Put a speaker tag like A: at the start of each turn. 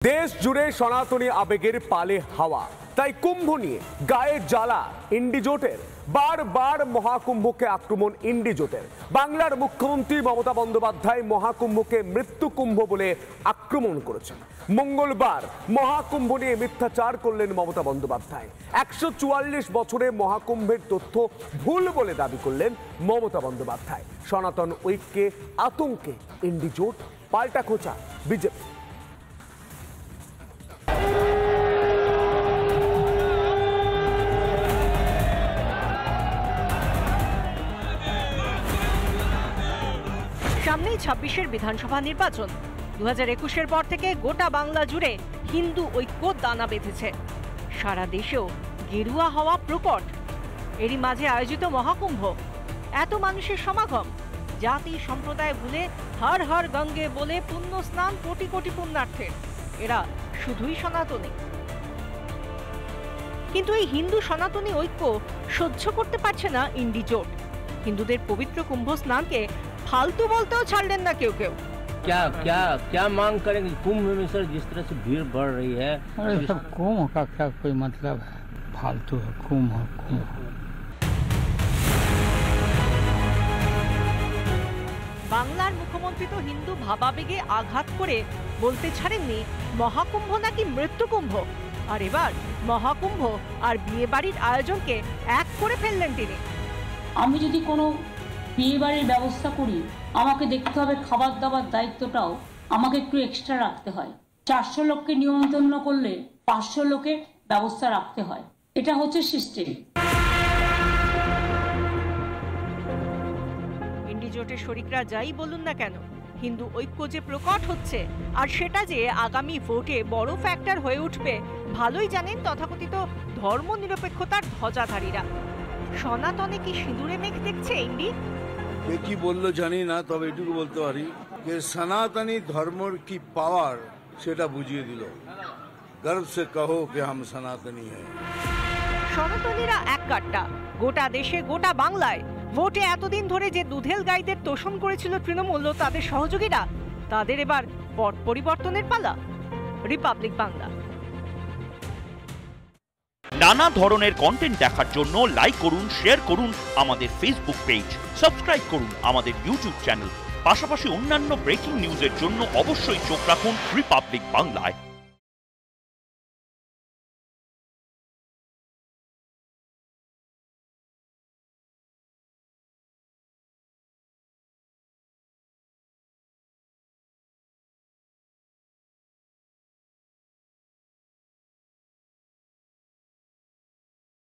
A: দেশ জুড়ে সনাতনী আবেগের পালে হাওয়া, তাই কুম্ভ নিয়ে গায়ের জ্বালা ইন্ডিজোটের। বারবার মহাকুম্ভকে আক্রমণ ইন্ডিজোটের। বাংলার মুখ্যমন্ত্রী মমতা বন্দ্যোপাধ্যায় মহাকুম্ভকে মৃত্যু কুম্ভ বলে আক্রমণ করেছেন। মঙ্গলবার মহাকুম্ভ নিয়ে মিথ্যাচার করলেন মমতা বন্দ্যোপাধ্যায়। 144 বছরে মহাকুম্ভের তথ্য ভুল বলে দাবি করলেন মমতা বন্দ্যোপাধ্যায়। সনাতন ঐক্যে আতঙ্কে ইন্ডিজোট, পাল্টা খোঁচা বিজেপি।
B: সামনেই 26-এর বিধানসভা নির্বাচন। 2021-এর পর থেকে গোটা বাংলা জুড়ে হিন্দু ঐক্য দানা বেঁধেছে। সারা দেশেও গেরুয়া হওয়া প্রকট। এরই মাঝে আয়োজিত মহাকুম্ভ, এত মানুষের সমাগম, জাতি সম্প্রদায় ভুলে হর হর গঙ্গে বলে পুণ্য স্নান কোটি কোটি পুণ্যার্থের। এরা শুধুই সনাতনী। কিন্তু এই হিন্দু সনাতনী ঐক্য সহ্য করতে পারছে না ইন্ডিজোট। হিন্দুদের পবিত্র কুম্ভ স্নানকে फालतू बोलते छाड़ें ना क्यों क्यों
C: क्या क्या क्या मांग करेंगे कुंभ में सर? जिस तरह से भीड़ बढ़ रही है,
D: अरे सब कुंभ का क्या कोई मतलब है? फालतू है कुंभ।
B: বাংলার মুখ্যমন্ত্রী তো হিন্দু ভাবাবেগে আঘাত করে বলতে ছাড়েননি মহাকুম্ভ নাকি মৃত্যু কুম্ভ। আর এবার মহাকুম্ভ আর বিয়ে বাড়ির আয়োজনকে এক করে ফেললেন তিনি।
E: আমি যদি কোনো বিয়ে বাড়ির ব্যবস্থা করি, আমাকে দেখতে হবে খাবার দাবার দায়িত্বটাও আমাকে একটু এক্সট্রা রাখতে হয়। 400 লোককে নিমন্ত্রণ করলে 500 লোকের ব্যবস্থা রাখতে হয়। এটা হচ্ছে সিস্টেম।
B: ইন্ডিজোটের শরিকরা যাই বলুন না কেন, হিন্দু ঐক্য যে প্রকট হচ্ছে আর সেটা যে আগামী ভোটে বড় ফ্যাক্টর হয়ে উঠবে ভালোই জানেন তথাকথিত ধর্মনিরপেক্ষতার ধ্বজাধারীরা। সনাতনে কি সিঁদুরে মেঘ দেখছে ইন্ডি?
F: কি বললো জানি না, তবে এটুকু বলতে পারি যে সনাতনী ধর্মের কি পাওয়ার সেটা বুঝিয়ে দিল। গর্ব সে কহো যে हम সনাতনী হ্যায়।
B: সনাতনীরা এক কাট্টা। গোটা দেশে, গোটা বাংলায় ভোটে এতদিন ধরে যে দুধেল গাইদের তোষণ করেছিল তৃণমূল ও তাদের সহযোগীরা, তাদের এবার পট পরিবর্তনের পালা। রিপাবলিক বাংলা।
G: নানা ধরনের কন্টেন্ট দেখার জন্য লাইক করুন, শেয়ার করুন আমাদের ফেসবুক পেজ, সাবস্ক্রাইব করুন আমাদের ইউটিউব চ্যানেল। পাশাপাশি অন্যান্য ব্রেকিং নিউজের জন্য অবশ্যই চোখ রাখুন রিপাবলিক বাংলায়।